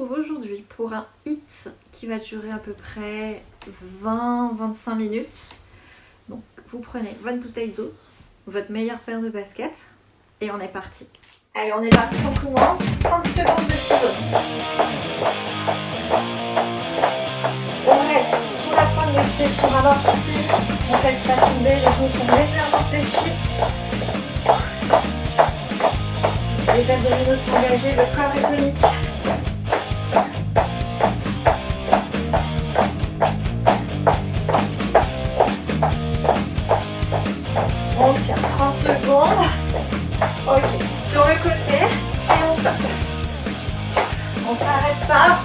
retrouve aujourd'hui pour un hit qui va durer à peu près 20-25 minutes. Donc vous prenez votre bouteille d'eau, votre meilleure paire de baskets et on est parti. Allez, on est parti, on commence. 30 secondes de ciseaux. On reste sous la pointe des pieds pour amortir. On ne laisse pas tomber, les genoux sont légèrement fléchis. Les abdominaux sont engagés, le corps est tonique. On tient 30 secondes. Ok, sur le côté et on saute. On ne s'arrête pas.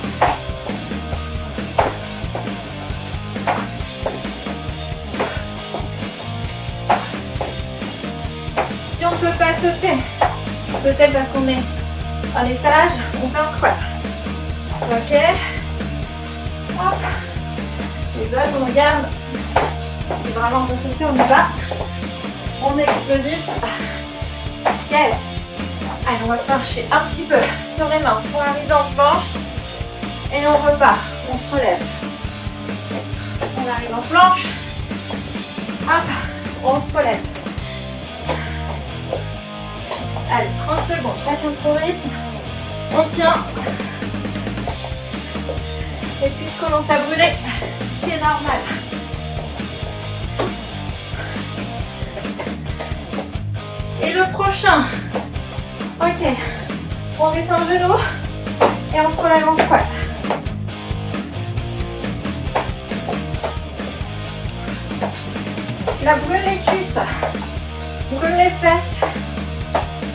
Si on ne peut pas sauter, peut-être parce qu'on est en étage, on fait un squat. Ok. Hop. Les autres, on regarde. Si vraiment on peut sauter, on y va. On est explosif. Yes. Allez, on va marcher un petit peu sur les mains pour arriver en planche. Et on repart. On se relève. On arrive en planche. Hop. On se relève. Allez, 30 secondes, chacun de son rythme. On tient. Et puis je commence à brûler, c'est normal. Et le prochain. Ok. On descend le genou et on se relève en squat. Tu la brûles les cuisses, brûle les fesses.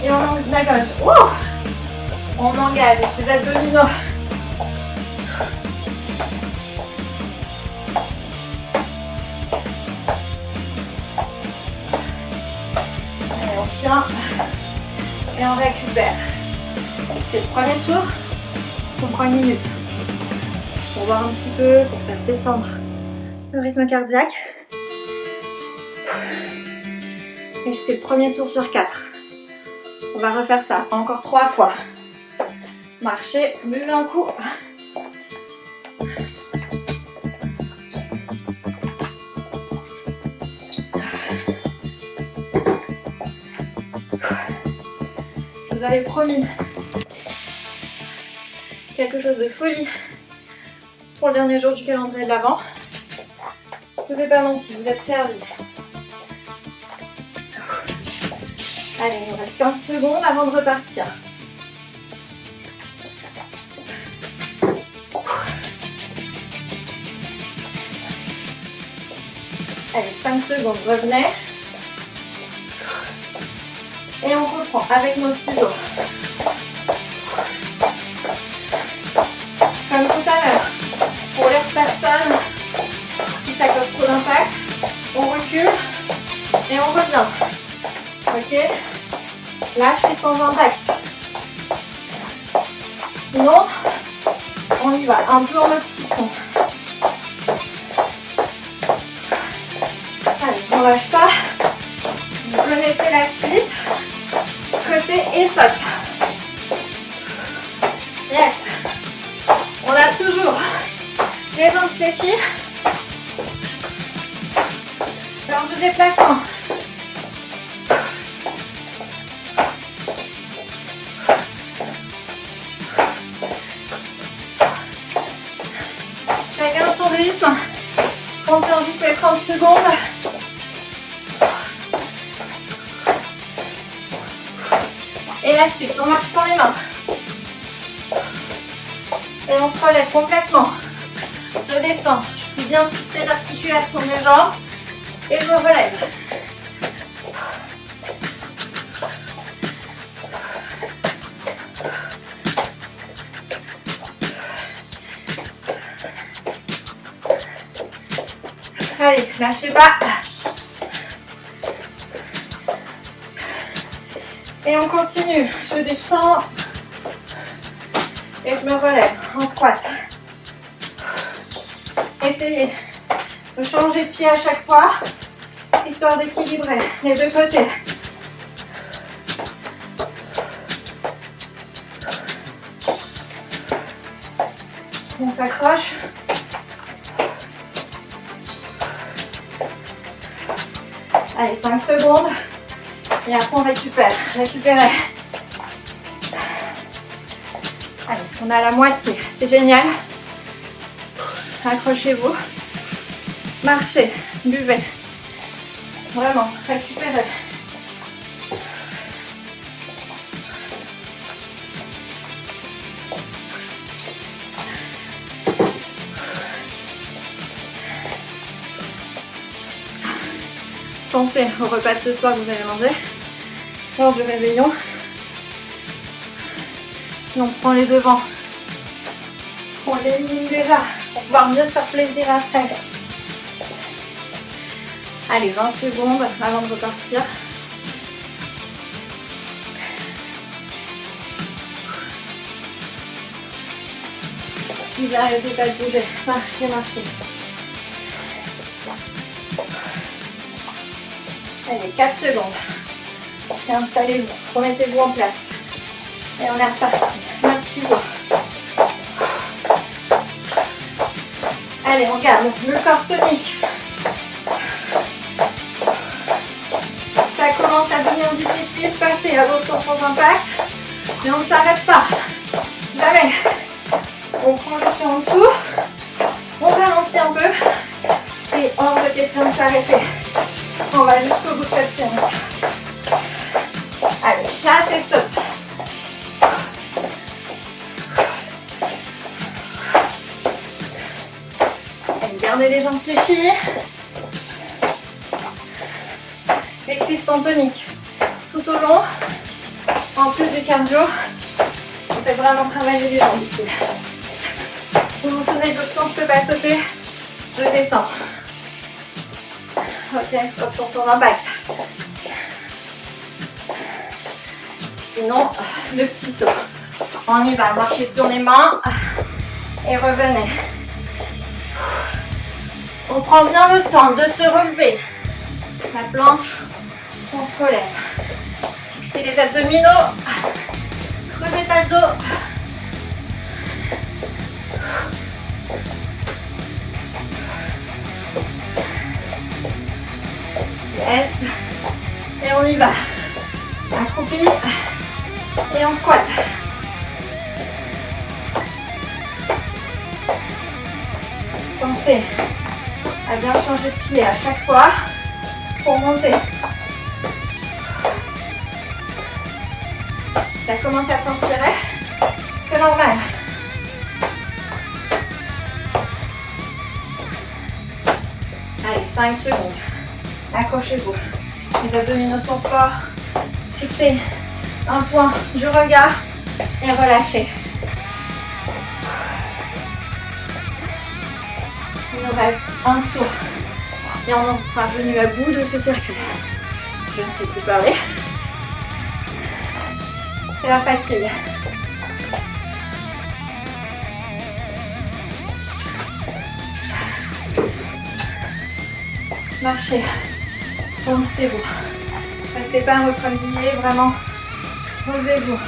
Et on engage. Ouh, on engage ses abdominaux. Allez, on tient. Et on récupère. C'est le premier tour. On prend 1 minute. Pour voir un petit peu, pour faire descendre le rythme cardiaque. Et c'était le premier tour sur 4. On va refaire ça encore 3 fois. Marcher, buvez un coup. Je vous avais promis quelque chose de folie pour le dernier jour du calendrier de l'Avent. Je vous ai pas menti, vous êtes servis. Allez, il nous reste 15 secondes avant de repartir. Allez, 5 secondes, revenez. Et on reprend avec nos ciseaux. Comme tout à l'heure, pour les personnes qui ça cause trop d'impact, on recule et on revient. Ok, là je fais sans impact. Sinon, on y va un peu en mode ski de fond. Allez, on lâche pas. Vous connaissez la suite. Côté et saute. Yes. On a toujours les jambes fléchies. Lors du déplacement. Chacun son rythme. On tient juste les 30 secondes. Et la suite, on marche sur les mains. Et on se relève complètement. Je descends, je plie bien toutes les articulations des jambes. Et je me relève. Allez, lâchez pas. Et on continue. Je descends. Et je me relève en squat. Essayez de changer de pied à chaque fois, histoire d'équilibrer les deux côtés. On s'accroche. Allez, 5 secondes. Et après, on récupère. Récupérez. Allez, on est à la moitié. C'est génial. Accrochez-vous. Marchez. Buvez. Vraiment, récupérez. Pensez au repas de ce soir que vous allez manger lors du réveillon. Et on prend les devants. On l'élimine déjà pour pouvoir mieux se faire plaisir après. Allez, 20 secondes avant de repartir. Vous n'arrêtez pas de bouger. Marchez, marchez. Allez, 4 secondes. Et installez-vous. Remettez-vous en place. Et on est reparti. Main de ciseaux. Allez, on garde le corps tonique. Ça commence à devenir difficile de passer à l'autre sans impact. Mais on ne s'arrête pas. Jamais. On prend le pied en dessous. On ralentit un peu. Et hors de question de s'arrêter. On va jusqu'au bout de cette séance. Allez, chasse et saute. Allez, gardez les jambes fléchies. Les cuisses sont toniques tout au long. En plus du cardio, on fait vraiment travailler les jambes ici. Vous vous souvenez de l'option je peux pas sauter, je descends. Ok, option sans impact. Sinon, le petit saut. On y va, marchez sur les mains et revenez. On prend bien le temps de se relever. La planche, on se relève. Fixez les abdominaux. Creusez pas le dos. Yes. Et on y va. Accroupi. Et on squatte. Pensez à bien changer de pied à chaque fois pour monter. Ça commence à transpirer. C'est normal. Allez, 5 secondes. Accrochez-vous. Les abdominaux sont forts. Fixez un point du regard et relâchez. Il nous reste un tour et on en sera venu à bout de ce circuit. Je ne sais plus parler. C'est la fatigue. Marchez. Foncez-vous. Restez pas un recroquevillé, vraiment. Relevez-vous.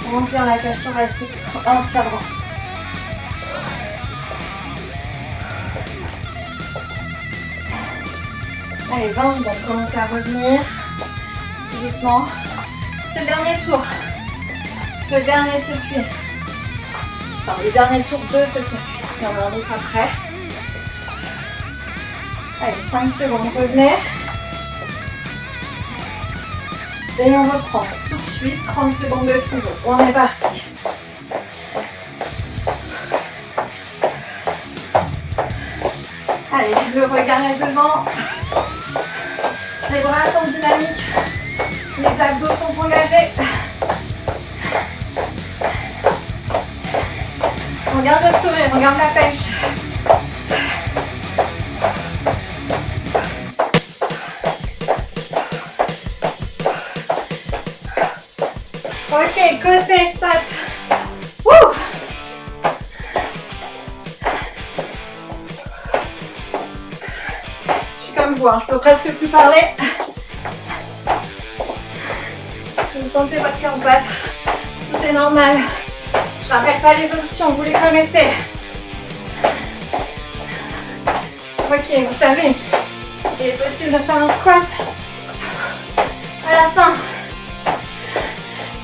Pour remplir la cage thoracique entièrement. Allez, 20 secondes. Commencez à revenir. Tout doucement. C'est le dernier tour. Le dernier circuit. Enfin, le dernier tour de ce circuit. Et on en est après. Allez, 5 secondes. Revenez. Et on reprend tout de suite 30 secondes de ciseaux. On est parti. Allez, le regard est devant. Les bras sont dynamiques. Les abdos sont engagés. On garde le sourire, on garde la pêche. Ok, côté squat. Wouh! Je suis comme vous, hein. Je peux presque plus parler. Si vous sentez votre cœur battre, tout est normal. Je rappelle pas les options, vous les connaissez. Ok, vous savez, il est possible de faire un squat à la fin.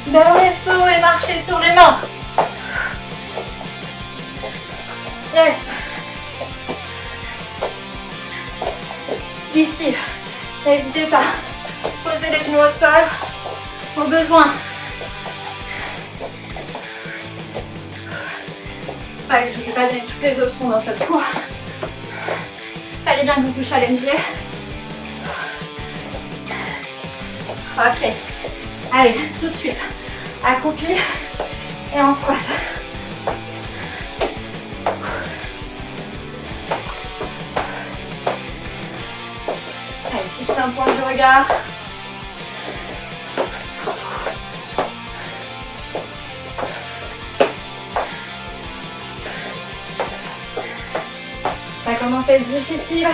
Dernier saut et marcher sur les mains. Yes. Ici, n'hésitez pas. Posez les genoux au sol au besoin. Allez, je ne vous ai pas donné toutes les options d'un seul coup. Fallait bien que vous vous challengez. Ok. Allez, tout de suite. Accroupi et en squat. Allez, fixez un point de regard. Ça commence à être difficile.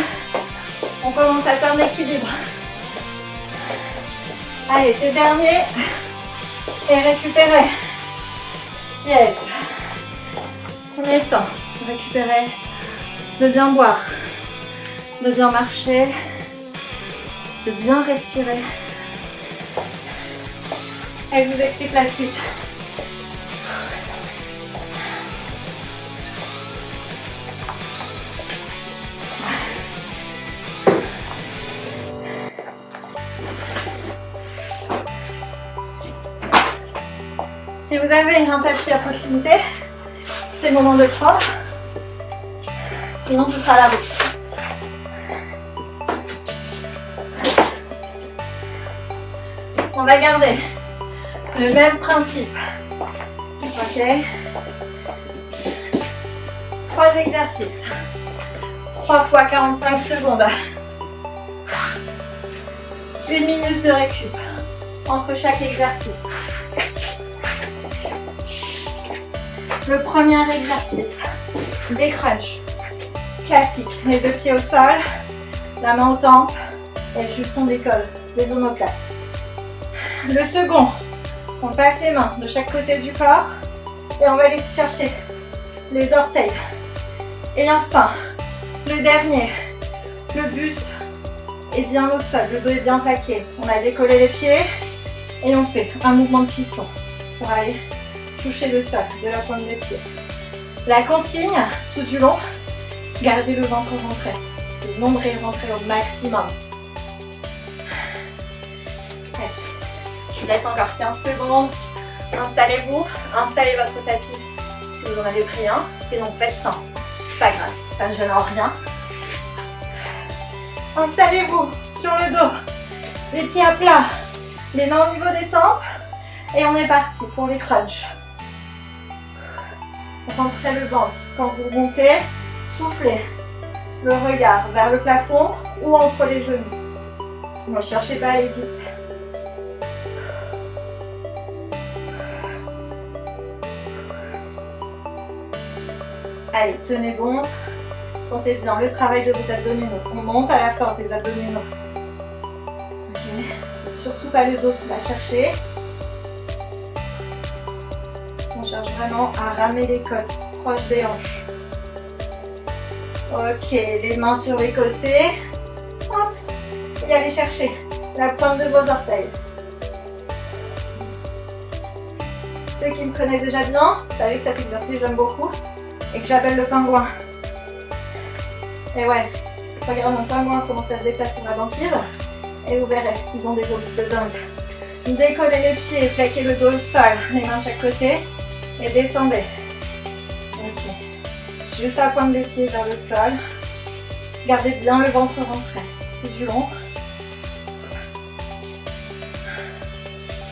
On commence à perdre l'équilibre. Allez, c'est dernier. Et récupérez. Yes. Prenez le temps de récupérer, de bien boire, de bien marcher, de bien respirer. Et je vous explique la suite. Si vous avez un tapis à proximité, c'est le moment de le prendre. Sinon, ce sera la boxe. On va garder le même principe. Ok. 3 exercices. 3 fois 45 secondes. 1 minute de récup entre chaque exercice. Le premier exercice, des crunchs. Classique, les deux pieds au sol, la main aux tempes et juste on décolle des omoplates. Le second, on passe les mains de chaque côté du corps et on va aller chercher les orteils. Et enfin, le dernier, le buste est bien au sol, le dos est bien plaqué. On a décollé les pieds et on fait un mouvement de piston pour aller toucher le sol de la pointe des pieds. La consigne, tout du long, gardez le ventre rentré, le nombril rentré au maximum. Allez. Je vous laisse encore 15 secondes. Installez-vous, installez votre tapis si vous en avez pris un, sinon faites ça. C'est pas grave, ça ne gêne en rien. Installez-vous sur le dos, les pieds à plat, les mains au niveau des tempes et on est parti pour les crunchs. Rentrez le ventre. Quand vous montez, soufflez le regard vers le plafond ou entre les genoux. Ne cherchez pas à aller vite. Allez, tenez bon. Sentez bien le travail de vos abdominaux. On monte à la force des abdominaux. Ok. C'est surtout pas le dos qui va chercher. On cherche vraiment à ramener les côtes proches des hanches. Ok, les mains sur les côtés. Hop, et allez chercher la pointe de vos orteils. Ceux qui me connaissent déjà bien, vous savez que cet exercice j'aime beaucoup et que j'appelle le pingouin. Et ouais, regardez mon pingouin commencer à se déplacer sur la banquise et vous verrez qu'ils ont des os de dingue. Décollez les pieds, plaquez le dos au sol, les mains de chaque côté. Et descendez. Ok. Juste la pointe des pieds vers le sol. Gardez bien le ventre rentré tout du long.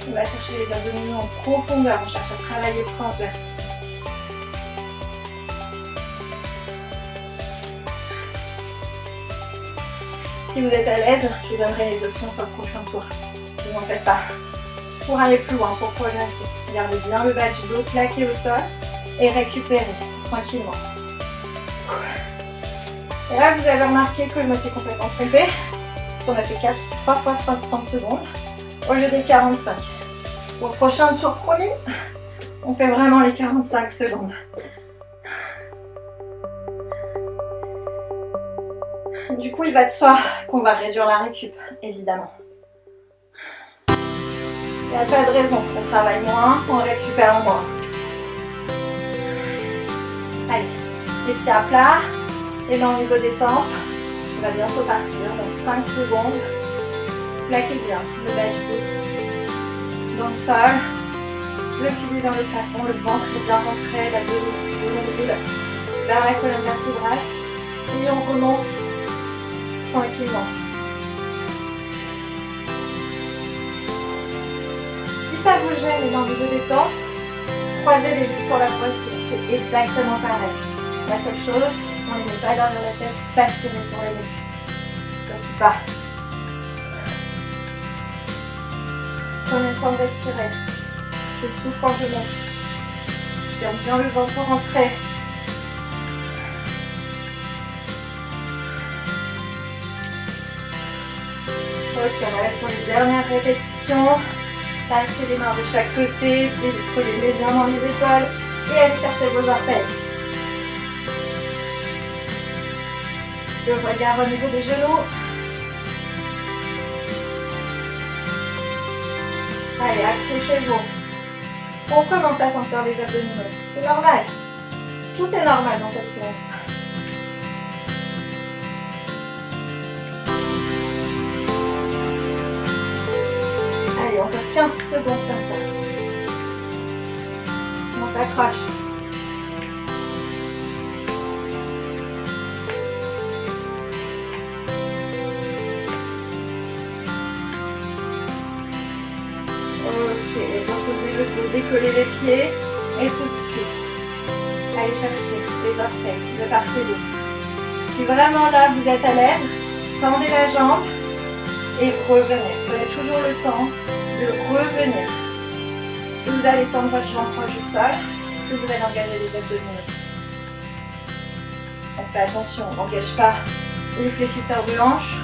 On va chercher les abdominaux en profondeur. On cherche à travailler transverse. Si vous êtes à l'aise, je vous donnerai les options sur le prochain tour. Ne vous en faites pas. Pour aller plus loin, pour progresser. Gardez bien le bas du dos plaqué au sol et récupérez tranquillement. Et là, vous avez remarqué que je me suis complètement trompée. Parce qu'on a fait 3 fois 30 secondes au lieu des 45. Au prochain tour promis, On fait vraiment les 45 secondes. Du coup, il va de soi qu'on va réduire la récup, évidemment. Il n'y a pas de raison. On travaille moins, on récupère moins. Allez, les pieds à plat, les mains au niveau des tempes. On va bientôt partir dans 5 secondes. Plaquez bien le bas du dos dans le sol. Le pilier dans le plafond, le ventre est bien rentré, la nombril vers la colonne vertébrale. Et on remonte tranquillement. Si ça vous gêne les mains au niveau des tempes, croisez les bras sur la poitrine. C'est exactement pareil. La seule chose, on ne met pas derrière la tête, pas tirer sur les nuques. Surtout pas. Prenez le temps de respirer. Je souffle quand je monte. Je garde bien le ventre rentré. Ok, on arrive sur les dernières répétitions. Passez les mains de chaque côté, décollez légèrement les épaules et allez chercher vos orteils. Le regard au niveau des genoux. Allez, accrochez-vous. On commence à sentir les abdominaux. C'est normal. Tout est normal dans cette séance. Allez, encore 15 secondes comme ça. On s'accroche. Ok, reposez le dos, décollez les pieds et tout de suite. Allez chercher les orteils de part et d'autre. Si vraiment là vous êtes à l'aise, tendez la jambe et revenez. Prenez toujours le temps de revenir. Plus vous allez tendre votre jambe proche du sol, plus vous allez engager les abdominaux. On fait attention, on n'engage pas les fléchisseurs de hanches.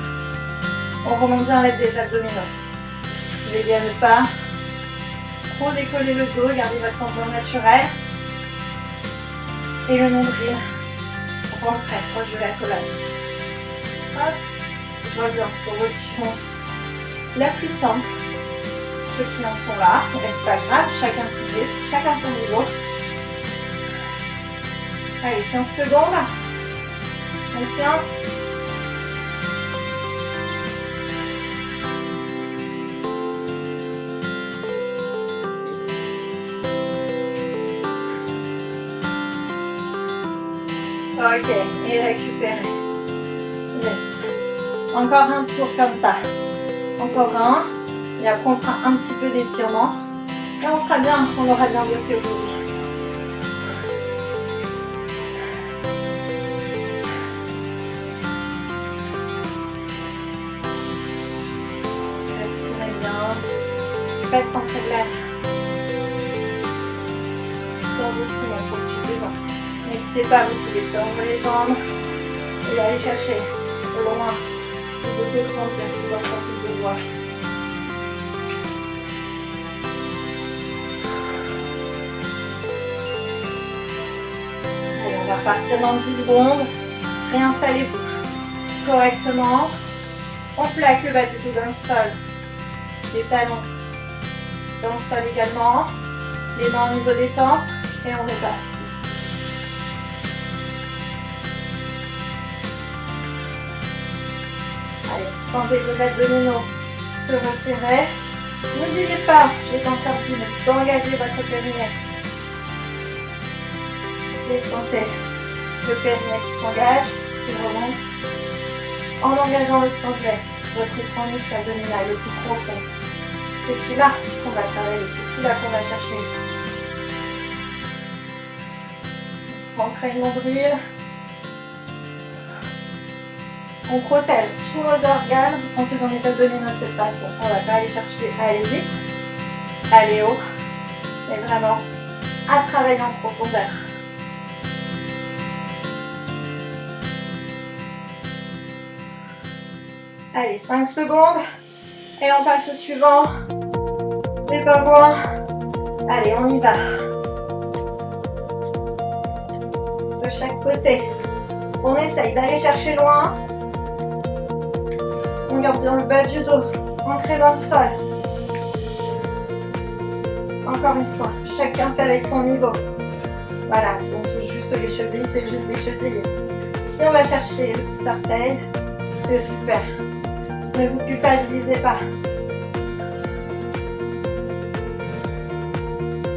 On remonte bien l'aide des abdominaux. Vous voulez bien ne pas trop décoller le dos, gardez votre tension naturelle. Et le nombril rentrez proche de la colonne. Hop, je reviens sur l'option la plus simple. Ceux qui en sont là, mais c'est pas grave, chacun son rythme, chacun son niveau. Allez, 15 secondes. On tient. Ok, et récupérez. Yes. Encore un tour comme ça. Encore un. Et après on fera un petit peu d'étirement. Et on sera bien, on aura bien bossé aujourd'hui. Respirez bien. Faites rentrer de l'air dans vos poumons pour que tu devant. N'hésitez pas, vous pouvez tendre les jambes et aller chercher au loin les autograndir si vous avez plus de voix. Allez, on va repartir dans 10 secondes. Réinstallez-vous correctement. On plaque le bas du dos dans le sol. Les talons dans le sol également. Les mains au niveau des tempes et on repart. Allez, sentez vos abdominaux se resserrer. N'oubliez pas, j'ai encore 10 minutes, d'engager votre périnée. Et sentez le périnée qui s'engage, qui remonte. En engageant le transverse, votre écran muscle abdominal le plus profond. C'est celui-là qu'on va travailler, c'est celui-là qu'on va chercher. Rentrez le nombril. On protège tous nos organes en faisant les abdominaux de cette façon. On ne va pas aller chercher à aller vite, aller haut, mais vraiment à travailler en profondeur. Allez, 5 secondes. Et on passe au suivant. Les pingouins. Allez, on y va. chaque côté. On essaye d'aller chercher loin. On garde bien le bas du dos, ancré dans le sol. Encore une fois, chacun fait avec son niveau. Voilà, si on touche juste les chevilles, c'est juste les chevilles. Si on va chercher le petit orteil, c'est super. Ne vous culpabilisez pas.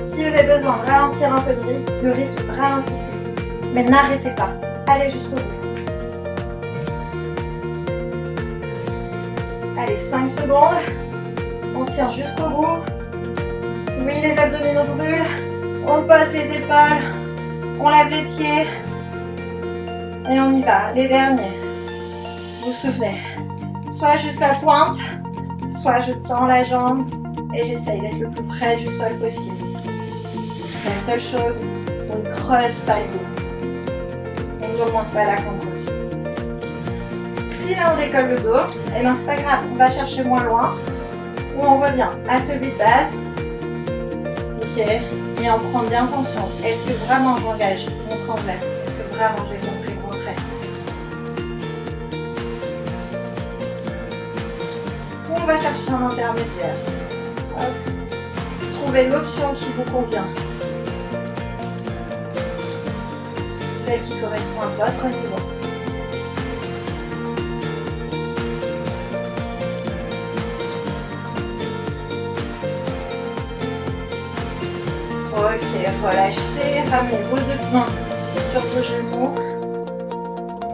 Si vous avez besoin de ralentir un peu le rythme, ralentissez. Mais n'arrêtez pas. Allez jusqu'au bout. Allez, 5 secondes. On tire jusqu'au bout. Oui, les abdominaux brûlent. On pose les épaules. On lève les pieds. Et on y va. Les derniers. Vous vous souvenez. Soit jusqu'à la pointe, soit je tends la jambe et j'essaye d'être le plus près du sol possible. La seule chose, on ne creuse pas le dos. On ne remonte pas la cambrure. Si là on décolle le dos, et ben c'est pas grave, on va chercher moins loin. Ou on revient à celui de base. Ok. Et on prend bien conscience. Est-ce que vraiment j'engage mon transverse? Est-ce que vraiment j'ai compris mon trait? Ou on va chercher un intermédiaire. Hop. Trouvez l'option qui vous convient. Celle qui correspond à votre niveau. Ok, relâchez, ramenez vos deux mains sur vos genoux.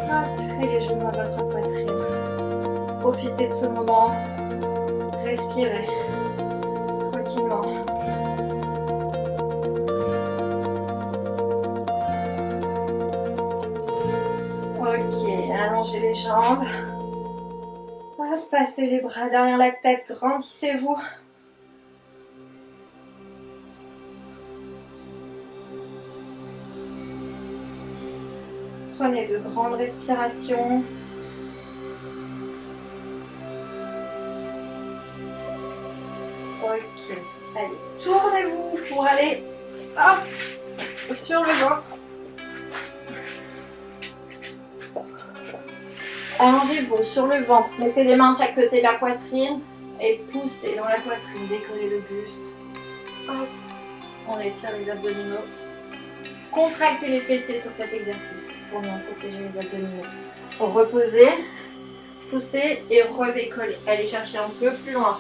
Hop, et les genoux à votre poitrine. Profitez de ce moment. Respirez tranquillement. Ok, allongez les jambes. Hop, passez les bras derrière la tête, grandissez-vous. Prenez de grandes respirations. Ok, allez, tournez-vous pour aller hop, sur le ventre. Allongez-vous sur le ventre, mettez les mains de chaque côté de la poitrine et poussez dans la poitrine, décollez le buste. Hop. On étire les abdominaux. Contractez les fessiers sur cet exercice pour bien protéger les abdominaux. Reposez, poussez et redécollez. Allez chercher un peu plus loin.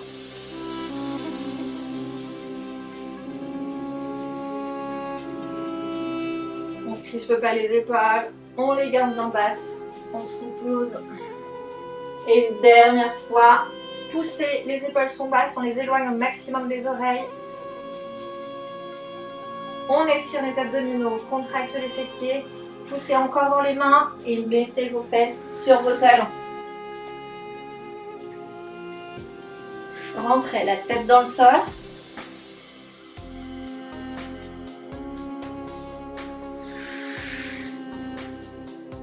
On ne crispe pas les épaules, on les garde bien basses. On se repose. Et une dernière fois, poussez, les épaules sont basses, on les éloigne au maximum des oreilles. On étire les abdominaux, on contracte les fessiers, poussez encore dans les mains et mettez vos fesses sur vos talons. Rentrez la tête dans le sol.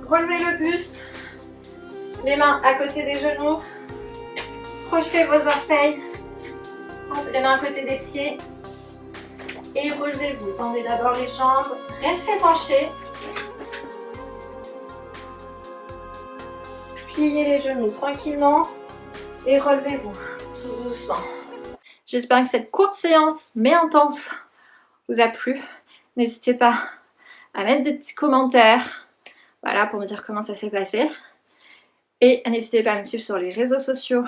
Relevez le buste, les mains à côté des genoux, projetez vos orteils, les mains à côté des pieds et relevez-vous. Tendez d'abord les jambes, restez penchés, pliez les genoux tranquillement et relevez-vous tout doucement. J'espère que cette courte séance mais intense vous a plu. N'hésitez pas à mettre des petits commentaires. Voilà, pour me dire comment ça s'est passé. Et n'hésitez pas à me suivre sur les réseaux sociaux,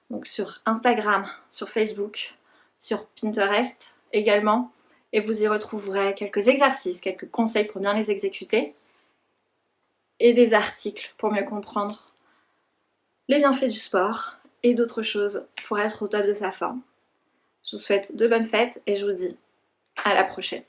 donc sur Instagram, sur Facebook, sur Pinterest également. Et vous y retrouverez quelques exercices, quelques conseils pour bien les exécuter. Et des articles pour mieux comprendre les bienfaits du sport et d'autres choses pour être au top de sa forme. Je vous souhaite de bonnes fêtes et je vous dis à la prochaine.